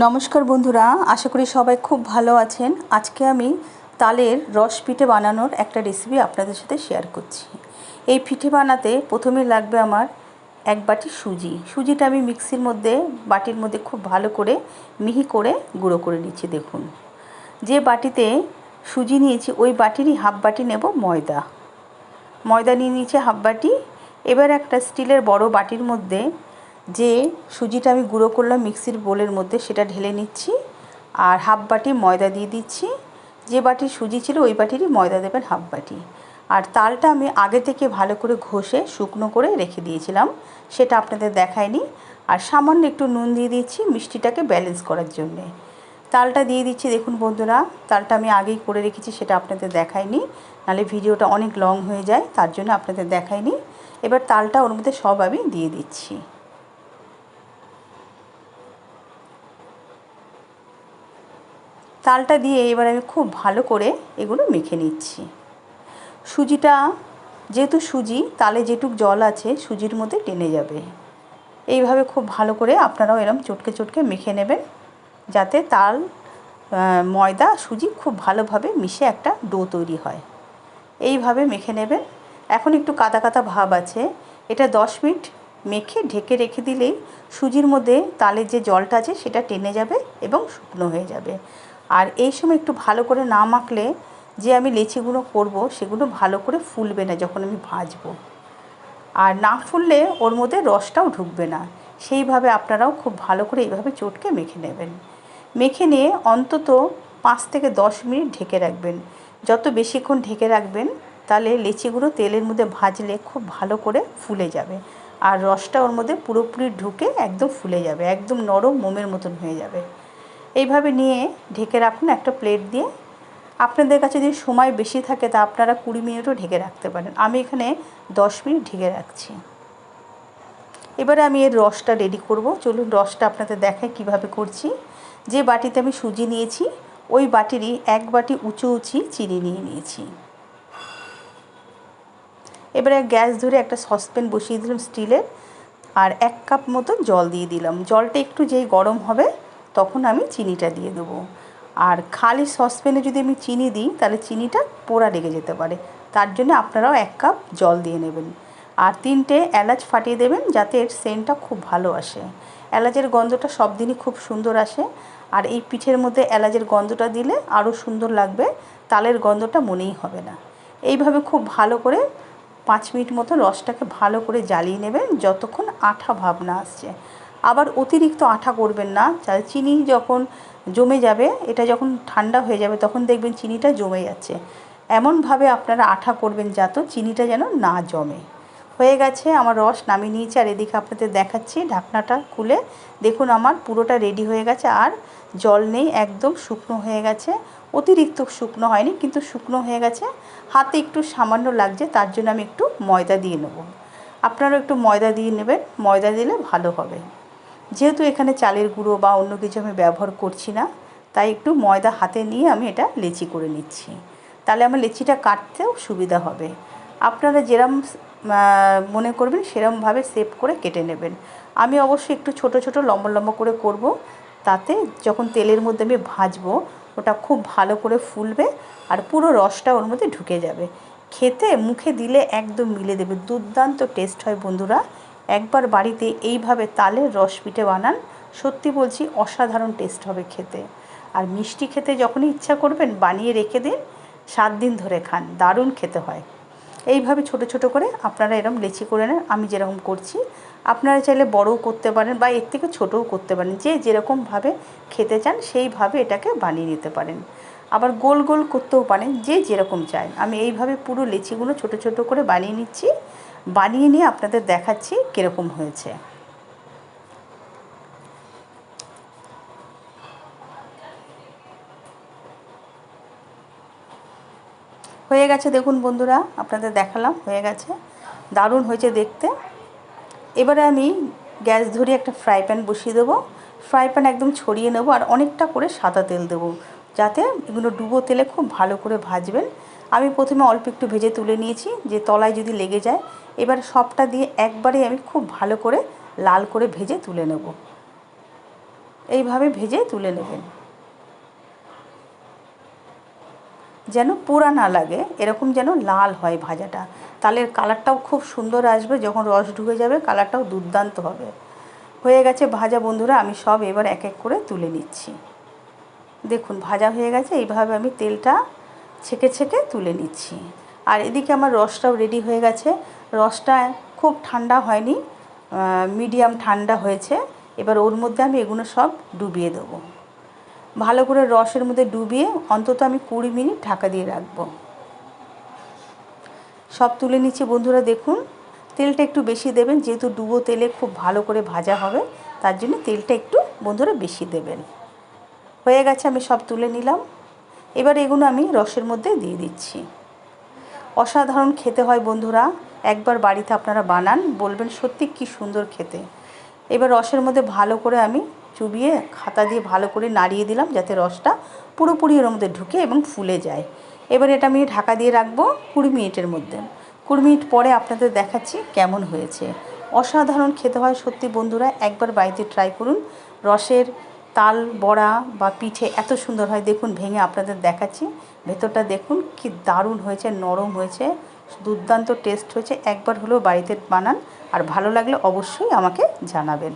নমস্কার বন্ধুরা, আশা করি সবাই খুব ভালো আছেন। আজকে আমি তালের রস পিঠে বানানোর একটা রেসিপি আপনাদের সাথে শেয়ার করছি। এই পিঠে বানাতে প্রথমে লাগবে আমার এক বাটি সুজিটা আমি মিক্সির মধ্যে বাটির মধ্যে খুব ভালো করে মিহি করে গুঁড়ো করে নিচ্ছি। দেখুন, যে বাটিতে সুজি নিয়েছি ওই বাটিরই হাফ বাটি নেব ময়দা নিয়ে নিয়েছি হাফ বাটি। এবার একটা স্টিলের বড় বাটির মধ্যে যে সুজিটা আমি গুঁড়ো করলাম মিক্সির বোলের মধ্যে সেটা ঢেলে নিচ্ছি আর হাফ বাটি ময়দা দিয়ে দিচ্ছি। যে বাটির সুজি ছিল ওই বাটিরই ময়দা দেবেন হাফ বাটি। আর তালটা আমি আগে থেকে ভালো করে ঘষে শুকনো করে রেখে দিয়েছিলাম, সেটা আপনাদের দেখায়নি। আর সামান্য একটু নুন দিয়ে দিচ্ছি মিষ্টিটাকে ব্যালেন্স করার জন্যে। তালটা দিয়ে দিচ্ছি। দেখুন বন্ধুরা, তালটা আমি আগেই করে রেখেছি, সেটা আপনাদের দেখায়নি, নাহলে ভিডিওটা অনেক লং হয়ে যায়, তার জন্য আপনাদের দেখায়নি। এবার তালটা ওর মধ্যে সব আমি দিয়ে দিচ্ছি। তালটা দিয়ে এবার আমি খুব ভালো করে এগুলো মেখে নিচ্ছি। সুজিটা যেহেতু সুজি, তালে যেটুক জল আছে সুজির মধ্যে টেনে যাবে। এইভাবে খুব ভালো করে আপনারাও এরকম চটকে চটকে মেখে নেবেন, যাতে তাল ময়দা সুজি খুব ভালোভাবে মিশে একটা ডো তৈরি হয়। এইভাবে মেখে নেবেন। এখন একটু কাদা কাদা ভাব আছে, এটা 10 মিনিট মেখে ঢেকে রেখে দিলেই সুজির মধ্যে তালের যে জলটা আছে সেটা টেনে যাবে এবং শুকনো হয়ে যাবে। আর এই সময় একটু ভালো করে না মাখলে যে আমি লেচিগুলো করব সেগুলো ভালো করে ফুলবে না যখন আমি ভাজবো, আর না ফুললে ওর মধ্যে রসটাও ঢুকবে না। সেইভাবে আপনারাও খুব ভালো করে এইভাবে চটকে মেখে নেবেন। মেখে নিয়ে অন্তত 5 থেকে 10 মিনিট ঢেকে রাখবেন। যত বেশিক্ষণ ঢেকে রাখবেন তাহলে লেচিগুলো তেলের মধ্যে ভাজলে খুব ভালো করে ফুলে যাবে আর রসটা ওর মধ্যে পুরোপুরি ঢুকে একদম ফুলে যাবে, একদম নরম মোমের মতন হয়ে যাবে। এইভাবে নিয়ে ঢেকে রাখুন একটা প্লেট দিয়ে। আপনাদের কাছে যদি সময় বেশি থাকে তা আপনারা 20 মিনিটও ঢেকে রাখতে পারেন। আমি এখানে 10 মিনিট ঢেকে রাখছি। এবারে আমি এর রসটা রেডি করব। চলুন রসটা আপনাদের দেখাই কিভাবে করছি। যে বাটিতে আমি সুজি নিয়েছি ওই বাটিরই এক বাটি উঁচু চিনি নিয়ে নিয়েছি। এবারে গ্যাস ধরে একটা সসপ্যান বসিয়ে দিলাম স্টিলের, আর 1 কাপ মতো জল দিয়ে দিলাম। জলটা একটু যেই গরম হবে তখন আমি চিনিটা দিয়ে দেবো। আর খালি সসপ্যানে যদি আমি চিনি দিই তাহলে চিনিটা পোড়া লেগে যেতে পারে, তার জন্য আপনারাও 1 কাপ জল দিয়ে নেবেন। আর 3টে এলাচ ফাটিয়ে দেবেন যাতে এর সেন্টটা খুব ভালো আসে। এলাচের গন্ধটা সব দিনই খুব সুন্দর আসে, আর এই পিঠের মধ্যে এলাচের গন্ধটা দিলে আরও সুন্দর লাগবে, তালের গন্ধটা মনেই হবে না। এইভাবে খুব ভালো করে 5 মিনিট মতো রসটাকে ভালো করে জ্বালিয়ে নেবেন যতক্ষণ আঠা ভাব না আসছে। আবার অতিরিক্ত আঠা করবেন না, চিনি যখন জমে যাবে, এটা যখন ঠান্ডা হয়ে যাবে তখন দেখবেন চিনিটা জমে যাচ্ছে। এমনভাবে আপনারা আঠা করবেন যাতে চিনিটা যেন না জমে। হয়ে গেছে, আমার রস নামিয়ে নিয়েছি। আর এদিকে আপনাদের দেখাচ্ছি, ঢাকনাটা খুলে দেখুন আমার পুরোটা রেডি হয়ে গেছে, আর জল নেই, একদম শুকনো হয়ে গেছে। অতিরিক্ত শুকনো হয়নি, কিন্তু শুকনো হয়ে গেছে। হাতে একটু সামান্য লাগছে, তার জন্য আমি একটু ময়দা দিয়ে নেব। আপনারাও একটু ময়দা দিয়ে নেবেন, ময়দা দিলে ভালো হবে। যেহেতু এখানে চালের গুঁড়ো বা অন্য কিছু আমি ব্যবহার করছি না, তাই একটু ময়দা হাতে নিয়ে আমি এটা লেচি করে নিচ্ছি, তাহলে আমার লেচিটা কাটতেও সুবিধা হবে। আপনারা যেরম মনে করবেন সেরমভাবে শেপ করে কেটে নেবেন। আমি অবশ্যই একটু ছোট ছোট লম্বা লম্বা করে করব, তাতে যখন তেলের মধ্যে আমি ভাজবো ওটা খুব ভালো করে ফুলবে আর পুরো রসটা ওর মধ্যে ঢুকে যাবে। খেতে মুখে দিলে একদম মিলে দেবে, দুর্দান্ত টেস্ট হয় বন্ধুরা। একবার বাড়িতে এইভাবে তালের রস পিঠে বানান, সত্যি বলছি অসাধারণ টেস্ট হবে খেতে। আর মিষ্টি খেতে যখনই ইচ্ছা করবেন বানিয়ে রেখে দিন, 7 দিন ধরে খান, দারুণ খেতে হয়। এইভাবে ছোট ছোট করে আপনারা এরকম লেচি করে নেন, আমি যেরকম করছি। আপনারা চাইলে বড়ও করতে পারেন বা এর থেকে ছোটও করতে পারেন, যে যেরকমভাবে খেতে চান সেইভাবে এটাকে বানিয়ে নিতে পারেন। আবার গোল গোল করতেও পারেন, যে যেরকম চায়। আমি এইভাবে পুরো লেচিগুলো ছোট ছোট করে বানিয়ে নিচ্ছি, বানিয়ে নিয়ে আপনাদের দেখাচ্ছি কীরকম হয়েছে। হয়ে গেছে দেখুন বন্ধুরা, আপনাদের দেখালাম, হয়ে গেছে, দারুণ হয়েছে দেখতে। এবারে আমি গ্যাস ধরে একটা ফ্রাই প্যান বসিয়ে দেবো। ফ্রাই প্যান একদম ছড়িয়ে নেবো আর অনেকটা করে সাদা তেল দেবো, যাতে এগুলো ডুবো তেলে খুব ভালো করে ভাজবেন। আমি প্রথমে অল্প একটু ভেজে তুলে নিয়েছি, যে তলায় যদি লেগে যায়। এবার সবটা দিয়ে একবারে আমি খুব ভালো করে লাল করে ভেজে তুলে নেব। এইভাবে ভেজে তুলে নেবেন, যেন পোড়া না লাগে, এরকম যেন লাল হয় ভাজাটা, তালের কালারটাও খুব সুন্দর আসবে, যখন রস ঢুকে যাবে কালারটাও দুর্দান্ত হবে। হয়ে গেছে ভাজা বন্ধুরা, আমি সব এবার এক এক করে তুলে নিচ্ছি। দেখুন ভাজা হয়ে গেছে, এইভাবে আমি তেলটা ছেঁকে ছেঁকে তুলে নিচ্ছি। আর এদিকে আমার রসটাও রেডি হয়ে গেছে। রসটা খুব ঠান্ডা হয়নি, মিডিয়াম ঠান্ডা হয়েছে। এবার ওর মধ্যে আমি এগুলো সব ডুবিয়ে দেবো। ভালো করে রসের মধ্যে ডুবিয়ে অন্তত আমি 20 মিনিট ঢাকা দিয়ে রাখবো। সব তুলে নিচ্ছি বন্ধুরা। দেখুন তেলটা একটু বেশি দেবেন, যেহেতু ডুবো তেলে খুব ভালো করে ভাজা হবে, তার জন্য তেলটা একটু বন্ধুরা বেশি দেবেন। হয়ে গেছে, আমি সব তুলে নিলাম। এবার এগুলো আমি রসের মধ্যে দিয়ে দিচ্ছি। অসাধারণ খেতে হয় বন্ধুরা, একবার বাড়িতে আপনারা বানান, বলবেন সত্যি কি সুন্দর খেতে। এবার রসের মধ্যে ভালো করে আমি চুবিয়ে হাতা দিয়ে ভালো করে নাড়িয়ে দিলাম, যাতে রসটা পুরোপুরি এর মধ্যে ঢুকে এবং ফুলে যায়। এবার এটা আমি ঢাকা দিয়ে রাখবো 20 মিনিটের মধ্যে। 20 মিনিট পরে আপনাদের দেখাচ্ছি কেমন হয়েছে। অসাধারণ খেতে হয় সত্যি বন্ধুরা, একবার বাড়িতে ট্রাই করুন। রসের তাল বড়া বা পিঠে এত সুন্দর হয়, দেখুন ভেঙে আপনাদের দেখাচ্ছি। ভেতরটা দেখুন কি দারুণ হয়েছে, নরম হয়েছে, দুর্দান্ত টেস্ট হয়েছে। একবার হলেও বাড়িতে বানান, আর ভালো লাগলে অবশ্যই আমাকে জানাবেন।